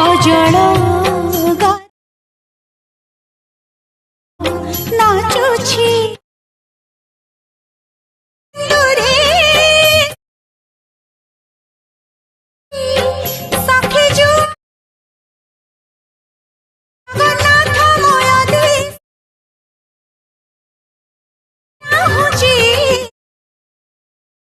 अजळ नाचुछि सखी जो जगन्नाथ मोया दे नाहुछि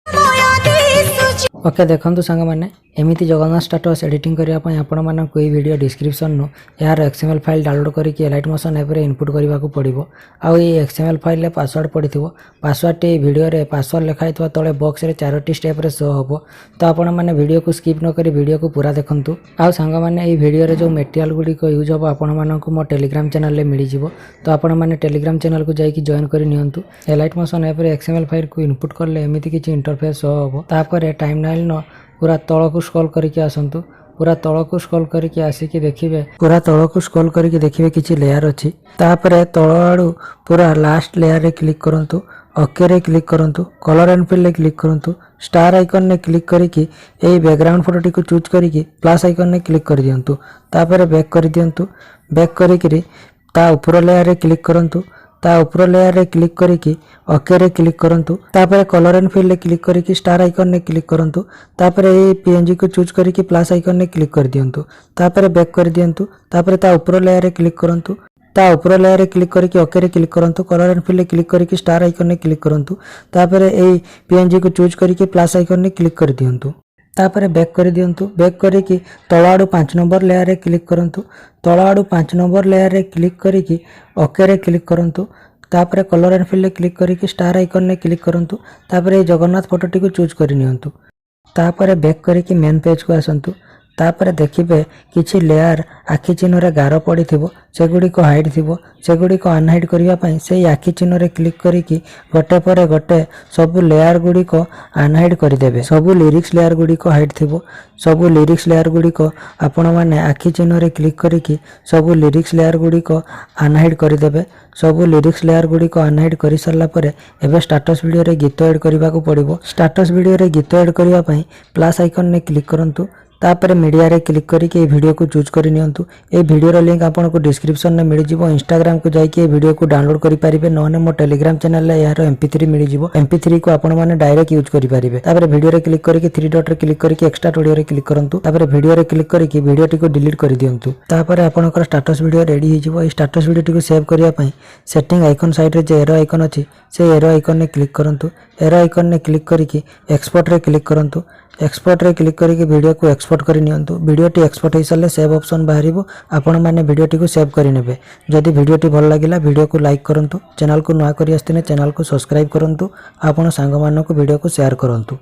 मोया दे सुचि। ओके देखंतु सांग माने एमिति जगन्नाथ स्टेटस एडिटिंग करिया पय आपण मानन कोई वीडियो डिस्क्रिप्शन नु यार एक्सएमएल फाइल डाउनलोड करी कि एलाइट मोशन ऐप रे इनपुट करबा को पड़िबो। आ ये एक्सएमएल फाइल ले पासवर्ड पड़िथिबो। पासवर्ड टे वीडियो रे पासवर्ड लिखाइतबा तळे बॉक्स रे चारोटी स्टेप रे शो हबो। तो आपण माने वीडियो को स्किप न करी वीडियो को पूरा देखंतु। आ सांग माने ए वीडियो रे जो मटेरियल गुडी को यूज हबो आपण मानन को मो टेलीग्राम चैनल ले मिली जिवो। तो आपण माने टेलीग्राम चैनल को जाई कि जॉइन करी नियंतु। एलाइट मोशन ऐप रे एक्सएमएल फाइल को इनपुट करले एमिति किछि इंटरफेस शो हबो। तापर टाइमलाइन न पूरा तळ को स्क्रॉल करके आसंतु। पूरा तळ को स्क्रॉल करके आसिकी देखिबे पूरा तळ को स्क्रॉल करके देखिबे किछि लेयर अछि। तापरे तळ आडू पूरा लास्ट लेयर रे क्लिक करंतु। ओके रे क्लिक करंतु। कलर एंड फिल रे क्लिक करंतु। स्टार आइकन ने क्लिक करिकि एई बैकग्राउंड फोटो टी को चूज करिकि प्लस आइकन ने क्लिक कर दियंतु। तापरे बैक कर दियंतु। बैक करिकि ता ऊपर लेयर रे क्लिक करंतु। ता ऊपर लेयर रे क्लिक करिकि ओके रे क्लिक करंतु। तापरे कलर एंड फिल रे क्लिक करिकि स्टार आइकन ने क्लिक करंतु। तापरे ए पीएनजी को चूज करिकि प्लस आइकन ने क्लिक कर दियंतु। तापरे बैक कर दियंतु। तापरे ता ऊपर लेयर रे क्लिक करंतु। ता ऊपर लेयर रे क्लिक करिकि ओके रे क्लिक करंतु। कलर एंड फिल रे क्लिक करिकि स्टार आइकन ने क्लिक करंतु। तापरे ए पीएनजी को चूज करिकि प्लस आइकन ने क्लिक कर दियंतु। तापरे बैक कर दियंतु। बैक करिकि तळ आडू 5 नंबर लेयर रे क्लिक करंतु। तळ आडू 5 नंबर लेयर रे क्लिक करिकि ओके रे क्लिक करंतु। तापरे कलर एंड फिल रे क्लिक करिकि स्टार आइकन ने क्लिक करंतु। तापरे जगन्नाथ फोटो टी को चूज करि नियंतु। तापरे बैक करिकि मेन पेज को आसंतु। तापरे देखिबे किछि लेयर आखि चिन्ह रे गारो पड़िथिबो सेगुडी को हाइड थिबो। सेगुडी को अनहाइड करिया पई सेई आखि चिन्ह रे क्लिक करिकि गोटे परे गोटे सब लेयर गुडी को अनहाइड करि देबे। सब लिरिक्स लेयर गुडी को हाइड थिबो। सब लिरिक्स लेयर गुडी को आपण माने आखि चिन्ह रे क्लिक करिकि सब लिरिक्स लेयर गुडी को अनहाइड करि देबे। सब लिरिक्स लेयर गुडी को अनहाइड करि सरला परे एबे स्टेटस वीडियो रे गीत ऐड करबा को पड़िबो। स्टेटस वीडियो रे गीत ऐड करिया पई प्लस आइकन ने क्लिक करंतु। तापरे मीडिया रे क्लिक करिकि ए वीडियो को चूज करि नियंतु। ए वीडियो रो लिंक आपन को डिस्क्रिप्शन में मिल जिवो। इंस्टाग्राम को जाई कि ए वीडियो को डाउनलोड करि परिबे। नोने मो टेलीग्राम चैनल ले यार MP3 मिल जिवो। MP3 को आपन माने डायरेक्ट यूज करि परिबे। तापरे वीडियो रे क्लिक करिकि 3 डॉट रे क्लिक करिकि एक्स्ट्रा ऑडियो रे क्लिक करंतु। तापरे वीडियो रे क्लिक करिकि वीडियो टी को डिलीट करि दियंतु। तापरे आपन को स्टेटस वीडियो रेडी हि जिवो। ए स्टेटस वीडियो टी को सेव करिया पई सेटिंग आइकन साइड रे जे एरो आइकन अछि से एरो आइकन ने क्लिक करंतु। एरो आइकन ने क्लिक करिकि एक्सपोर्ट रे क्लिक करंतु। एक्सपोर्ट रे क्लिक करिकि वीडियो को एक्सपोर्ट करि नियंतु। वीडियो टी एक्सपोर्ट होई सरले सेव ऑप्शन बाहरिबो। आपण माने वीडियो टी को सेव करि नेबे। जदि वीडियो टी भल लागिला वीडियो को लाइक करंतु। चैनल को नया करि आस्तिने चैनल को सब्सक्राइब करंतु। आपण सांग मानको वीडियो को शेयर करंतु।